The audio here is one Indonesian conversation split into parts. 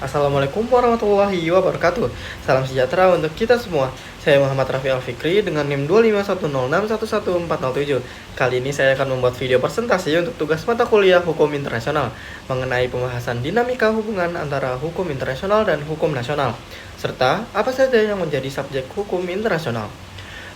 Assalamualaikum warahmatullahi wabarakatuh. Salam sejahtera untuk kita semua. Saya Muhammad Rafi Al-Fikri dengan NIM 25106111407. Kali ini saya akan membuat video presentasi untuk tugas mata kuliah Hukum Internasional mengenai pembahasan dinamika hubungan antara hukum internasional dan hukum nasional, serta apa saja yang menjadi subjek hukum internasional.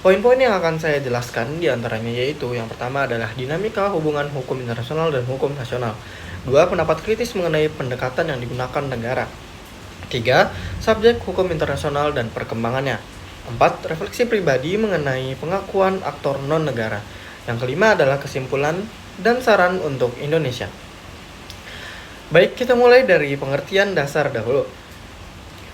Poin-poin yang akan saya jelaskan diantaranya yaitu yang pertama adalah dinamika hubungan hukum internasional dan hukum nasional. 2. Pendapat kritis mengenai pendekatan yang digunakan negara. 3. Subjek hukum internasional dan perkembangannya. 4. Refleksi pribadi mengenai pengakuan aktor non-negara. Yang kelima adalah kesimpulan dan saran untuk Indonesia. Baik, kita mulai dari pengertian dasar dahulu.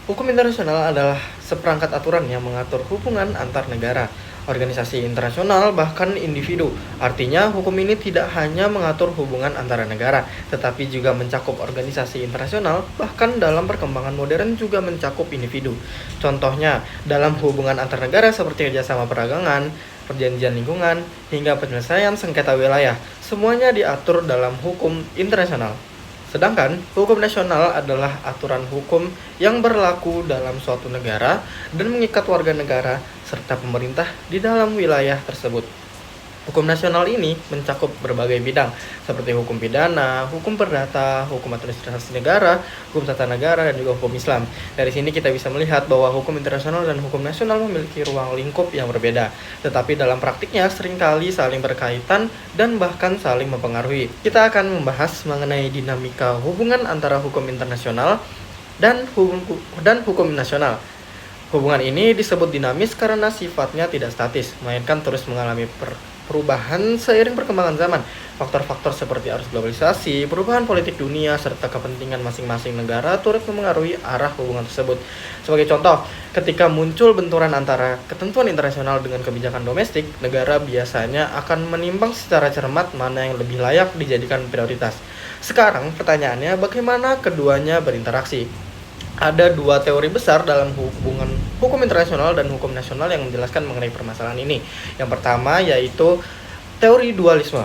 Hukum internasional adalah seperangkat aturan yang mengatur hubungan antar negara, organisasi internasional, bahkan individu. Artinya, hukum ini tidak hanya mengatur hubungan antara negara, tetapi juga mencakup organisasi internasional, bahkan dalam perkembangan modern juga mencakup individu. Contohnya, dalam hubungan antar negara seperti kerjasama perdagangan, perjanjian lingkungan, hingga penyelesaian sengketa wilayah, semuanya diatur dalam hukum internasional. Sedangkan hukum nasional adalah aturan hukum yang berlaku dalam suatu negara dan mengikat warga negara serta pemerintah di dalam wilayah tersebut. Hukum nasional ini mencakup berbagai bidang seperti hukum pidana, hukum perdata, hukum administrasi negara, hukum tata negara, dan juga hukum Islam. Dari sini kita bisa melihat bahwa hukum internasional dan hukum nasional memiliki ruang lingkup yang berbeda, tetapi dalam praktiknya seringkali saling berkaitan dan bahkan saling mempengaruhi. Kita akan membahas mengenai dinamika hubungan antara hukum internasional dan hukum nasional. Hubungan ini disebut dinamis karena sifatnya tidak statis, melainkan terus mengalami perubahan seiring perkembangan zaman. Faktor-faktor seperti arus globalisasi, perubahan politik dunia, serta kepentingan masing-masing negara turut memengaruhi arah hubungan tersebut. Sebagai contoh, ketika muncul benturan antara ketentuan internasional dengan kebijakan domestik, negara biasanya akan menimbang secara cermat mana yang lebih layak dijadikan prioritas. Sekarang pertanyaannya, bagaimana keduanya berinteraksi? Ada dua teori besar dalam hubungan hukum internasional dan hukum nasional yang menjelaskan mengenai permasalahan ini. Yang pertama yaitu teori dualisme.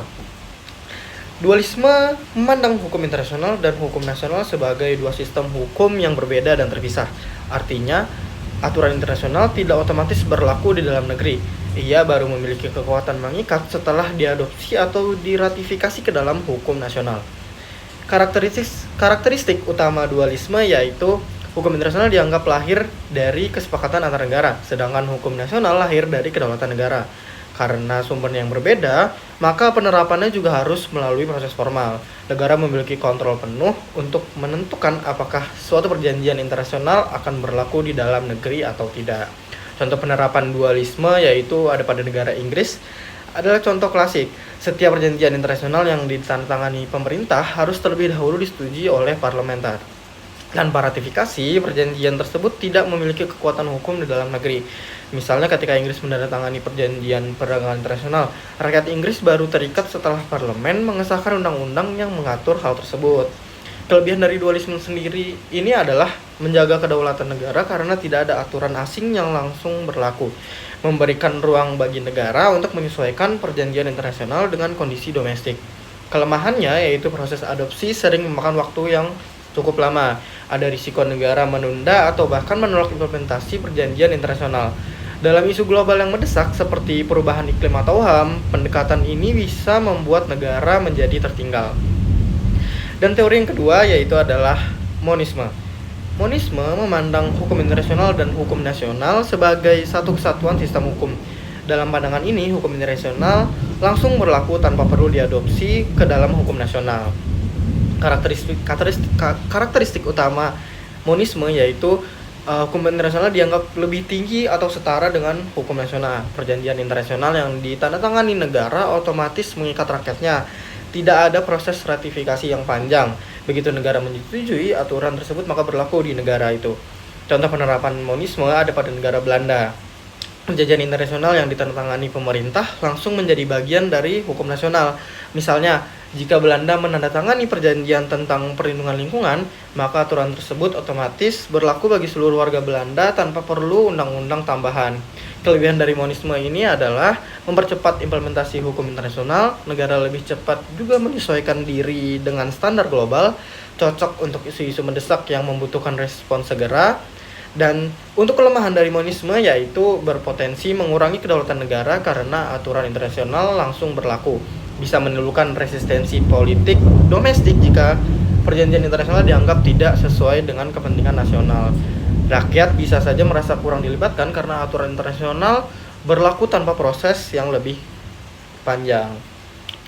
Dualisme memandang hukum internasional dan hukum nasional sebagai dua sistem hukum yang berbeda dan terpisah. Artinya, aturan internasional tidak otomatis berlaku di dalam negeri. Ia baru memiliki kekuatan mengikat setelah diadopsi atau diratifikasi ke dalam hukum nasional. Karakteristik utama dualisme yaitu hukum internasional dianggap lahir dari kesepakatan antar negara, sedangkan hukum nasional lahir dari kedaulatan negara. Karena sumbernya yang berbeda, maka penerapannya juga harus melalui proses formal. Negara memiliki kontrol penuh untuk menentukan apakah suatu perjanjian internasional akan berlaku di dalam negeri atau tidak. Contoh penerapan dualisme yaitu ada pada negara Inggris adalah contoh klasik. Setiap perjanjian internasional yang ditandatangani pemerintah harus terlebih dahulu disetujui oleh parlementer. Tanpa ratifikasi, perjanjian tersebut tidak memiliki kekuatan hukum di dalam negeri. Misalnya ketika Inggris menandatangani perjanjian perdagangan internasional, rakyat Inggris baru terikat setelah parlemen mengesahkan undang-undang yang mengatur hal tersebut. Kelebihan dari dualisme sendiri ini adalah menjaga kedaulatan negara karena tidak ada aturan asing yang langsung berlaku, memberikan ruang bagi negara untuk menyesuaikan perjanjian internasional dengan kondisi domestik. Kelemahannya yaitu proses adopsi sering memakan waktu yang cukup lama. Ada risiko negara menunda atau bahkan menolak implementasi perjanjian internasional. Dalam isu global yang mendesak seperti perubahan iklim atau HAM, pendekatan ini bisa membuat negara menjadi tertinggal. Dan teori yang kedua yaitu adalah monisme. Monisme memandang hukum internasional dan hukum nasional sebagai satu kesatuan sistem hukum. Dalam pandangan ini, hukum internasional langsung berlaku tanpa perlu diadopsi ke dalam hukum nasional. Karakteristik utama monisme yaitu hukum internasional dianggap lebih tinggi atau setara dengan hukum nasional. Perjanjian internasional yang ditandatangani negara otomatis mengikat rakyatnya. Tidak ada proses ratifikasi yang panjang. Begitu negara menyetujui aturan tersebut maka berlaku di negara itu. Contoh penerapan monisme ada pada negara Belanda. Perjanjian internasional yang ditandatangani pemerintah langsung menjadi bagian dari hukum nasional. Misalnya, jika Belanda menandatangani perjanjian tentang perlindungan lingkungan, maka aturan tersebut otomatis berlaku bagi seluruh warga Belanda tanpa perlu undang-undang tambahan. Kelebihan dari monisme ini adalah mempercepat implementasi hukum internasional, negara lebih cepat juga menyesuaikan diri dengan standar global, cocok untuk isu-isu mendesak yang membutuhkan respons segera. Dan untuk kelemahan dari monisme yaitu berpotensi mengurangi kedaulatan negara karena aturan internasional langsung berlaku, bisa menimbulkan resistensi politik domestik jika perjanjian internasional dianggap tidak sesuai dengan kepentingan nasional. Rakyat bisa saja merasa kurang dilibatkan karena aturan internasional berlaku tanpa proses yang lebih panjang.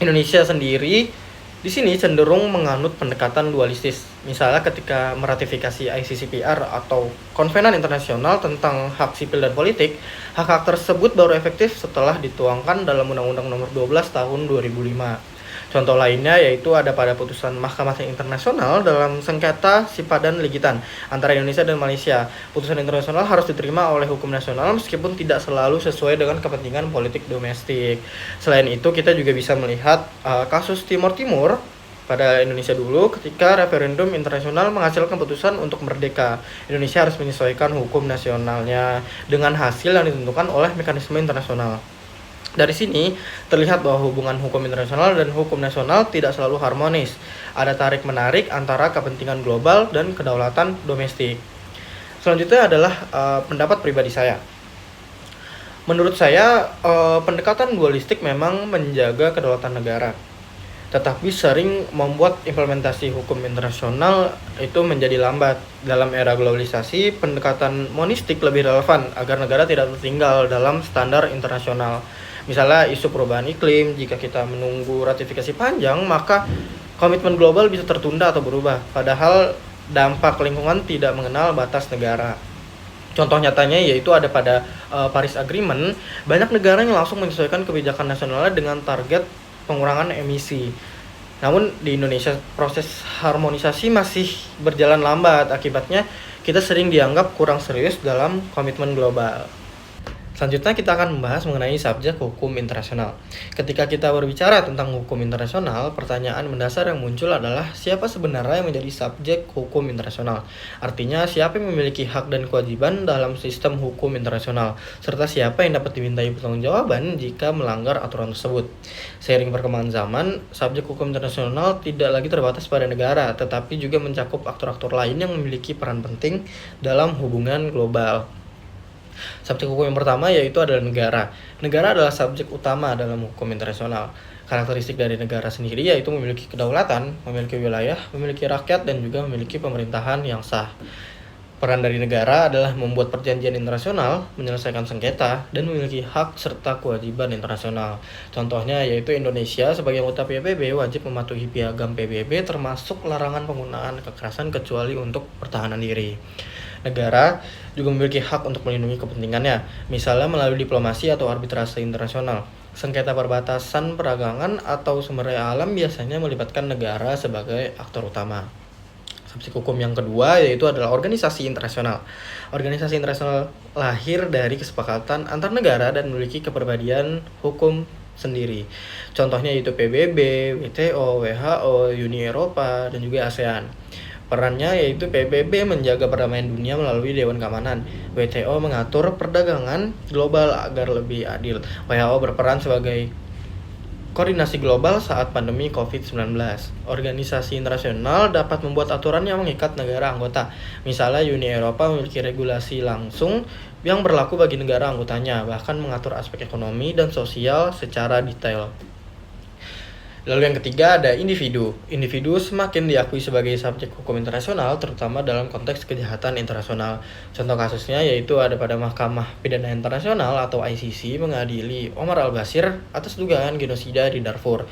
Indonesia sendiri di sini cenderung menganut pendekatan dualistis. Misalnya ketika meratifikasi ICCPR atau Konvenan Internasional tentang Hak Sipil dan Politik, hak-hak tersebut baru efektif setelah dituangkan dalam Undang-Undang Nomor 12 Tahun 2005. Contoh lainnya yaitu ada pada putusan Mahkamah Internasional dalam sengketa Sipadan Ligitan antara Indonesia dan Malaysia. Putusan internasional harus diterima oleh hukum nasional meskipun tidak selalu sesuai dengan kepentingan politik domestik. Selain itu, kita juga bisa melihat kasus Timur Timur pada Indonesia dulu ketika referendum internasional menghasilkan keputusan untuk merdeka. Indonesia harus menyesuaikan hukum nasionalnya dengan hasil yang ditentukan oleh mekanisme internasional. Dari sini terlihat bahwa hubungan hukum internasional dan hukum nasional tidak selalu harmonis. Ada tarik-menarik antara kepentingan global dan kedaulatan domestik. Selanjutnya adalah pendapat pribadi saya. Menurut saya, pendekatan dualistik memang menjaga kedaulatan negara, tetapi sering membuat implementasi hukum internasional itu menjadi lambat. Dalam era globalisasi, pendekatan monistik lebih relevan agar negara tidak tertinggal dalam standar internasional. Misalnya isu perubahan iklim, jika kita menunggu ratifikasi panjang, maka komitmen global bisa tertunda atau berubah, padahal dampak lingkungan tidak mengenal batas negara. Contoh nyatanya yaitu ada pada Paris Agreement, banyak negara yang langsung menyesuaikan kebijakan nasionalnya dengan target pengurangan emisi. Namun di Indonesia proses harmonisasi masih berjalan lambat, akibatnya kita sering dianggap kurang serius dalam komitmen global. Selanjutnya kita akan membahas mengenai subjek hukum internasional. Ketika kita berbicara tentang hukum internasional, pertanyaan mendasar yang muncul adalah siapa sebenarnya yang menjadi subjek hukum internasional? Artinya siapa yang memiliki hak dan kewajiban dalam sistem hukum internasional, serta siapa yang dapat dimintai pertanggungjawaban jika melanggar aturan tersebut. Seiring perkembangan zaman, subjek hukum internasional tidak lagi terbatas pada negara, tetapi juga mencakup aktor-aktor lain yang memiliki peran penting dalam hubungan global. Subjek hukum yang pertama yaitu adalah negara. Negara adalah subjek utama dalam hukum internasional. Karakteristik dari negara sendiri yaitu memiliki kedaulatan, memiliki wilayah, memiliki rakyat, dan juga memiliki pemerintahan yang sah. Peran dari negara adalah membuat perjanjian internasional, menyelesaikan sengketa, dan memiliki hak serta kewajiban internasional. Contohnya yaitu Indonesia sebagai anggota PBB wajib mematuhi piagam PBB termasuk larangan penggunaan kekerasan kecuali untuk pertahanan diri. Negara juga memiliki hak untuk melindungi kepentingannya, misalnya melalui diplomasi atau arbitrase internasional. Sengketa perbatasan, perdagangan, atau sumber daya alam biasanya melibatkan negara sebagai aktor utama. Subjek hukum yang kedua yaitu adalah organisasi internasional. Organisasi internasional lahir dari kesepakatan antar negara dan memiliki kepribadian hukum sendiri. Contohnya yaitu PBB, WTO, WHO, Uni Eropa, dan juga ASEAN. Perannya yaitu PBB menjaga perdamaian dunia melalui Dewan Keamanan. WTO mengatur perdagangan global agar lebih adil. WHO berperan sebagai koordinasi global saat pandemi COVID-19. Organisasi internasional dapat membuat aturan yang mengikat negara anggota. Misalnya Uni Eropa memiliki regulasi langsung yang berlaku bagi negara anggotanya, bahkan mengatur aspek ekonomi dan sosial secara detail. Lalu yang ketiga ada individu. Individu semakin diakui sebagai subjek hukum internasional, terutama dalam konteks kejahatan internasional. Contoh kasusnya yaitu ada pada Mahkamah Pidana Internasional atau ICC mengadili Omar al-Bashir atas dugaan genosida di Darfur.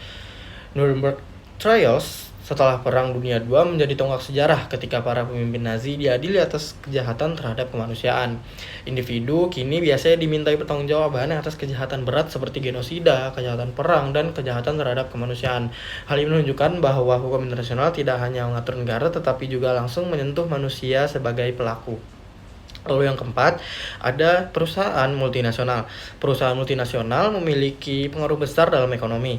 Nuremberg Trials setelah Perang Dunia II menjadi tonggak sejarah ketika para pemimpin Nazi diadili atas kejahatan terhadap kemanusiaan. Individu kini biasanya dimintai pertanggungjawaban atas kejahatan berat seperti genosida, kejahatan perang, dan kejahatan terhadap kemanusiaan. Hal ini menunjukkan bahwa hukum internasional tidak hanya mengatur negara tetapi juga langsung menyentuh manusia sebagai pelaku. Lalu yang keempat, ada perusahaan multinasional. Perusahaan multinasional memiliki pengaruh besar dalam ekonomi.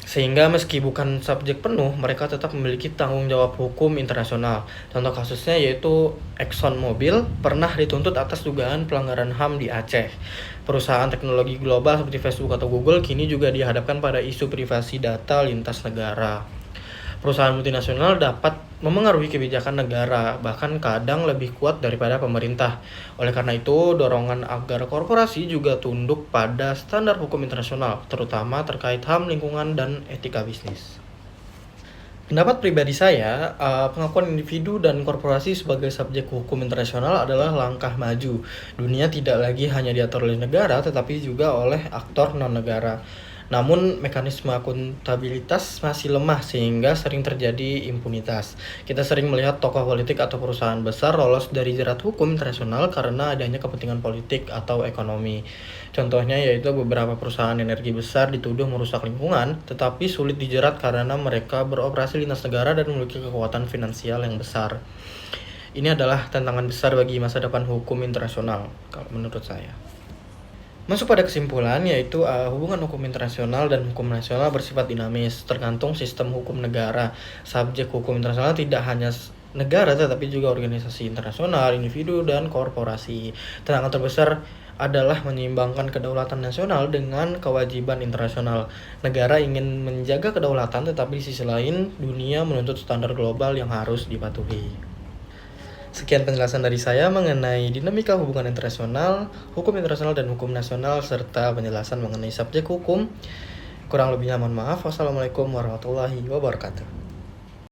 Sehingga meski bukan subjek penuh, mereka tetap memiliki tanggung jawab hukum internasional. Contoh kasusnya yaitu Exxon Mobil pernah dituntut atas dugaan pelanggaran HAM di Aceh. Perusahaan teknologi global seperti Facebook atau Google kini juga dihadapkan pada isu privasi data lintas negara. Perusahaan multinasional dapat memengaruhi kebijakan negara, bahkan kadang lebih kuat daripada pemerintah. Oleh karena itu, dorongan agar korporasi juga tunduk pada standar hukum internasional, terutama terkait HAM lingkungan dan etika bisnis. Pendapat pribadi saya, pengakuan individu dan korporasi sebagai subjek hukum internasional adalah langkah maju. Dunia tidak lagi hanya diatur oleh negara, tetapi juga oleh aktor non-negara. Namun, mekanisme akuntabilitas masih lemah sehingga sering terjadi impunitas. Kita sering melihat tokoh politik atau perusahaan besar lolos dari jerat hukum internasional karena adanya kepentingan politik atau ekonomi. Contohnya yaitu beberapa perusahaan energi besar dituduh merusak lingkungan, tetapi sulit dijerat karena mereka beroperasi lintas negara dan memiliki kekuatan finansial yang besar. Ini adalah tantangan besar bagi masa depan hukum internasional, kalau menurut saya. Masuk pada kesimpulan yaitu hubungan hukum internasional dan hukum nasional bersifat dinamis, tergantung sistem hukum negara. Subjek hukum internasional tidak hanya negara tetapi juga organisasi internasional, individu, dan korporasi. Tantangan terbesar adalah menyeimbangkan kedaulatan nasional dengan kewajiban internasional. Negara ingin menjaga kedaulatan tetapi di sisi lain dunia menuntut standar global yang harus dipatuhi. Sekian penjelasan dari saya mengenai dinamika hubungan internasional, hukum internasional dan hukum nasional, serta penjelasan mengenai subjek hukum. Kurang lebihnya mohon maaf. Wassalamualaikum warahmatullahi wabarakatuh.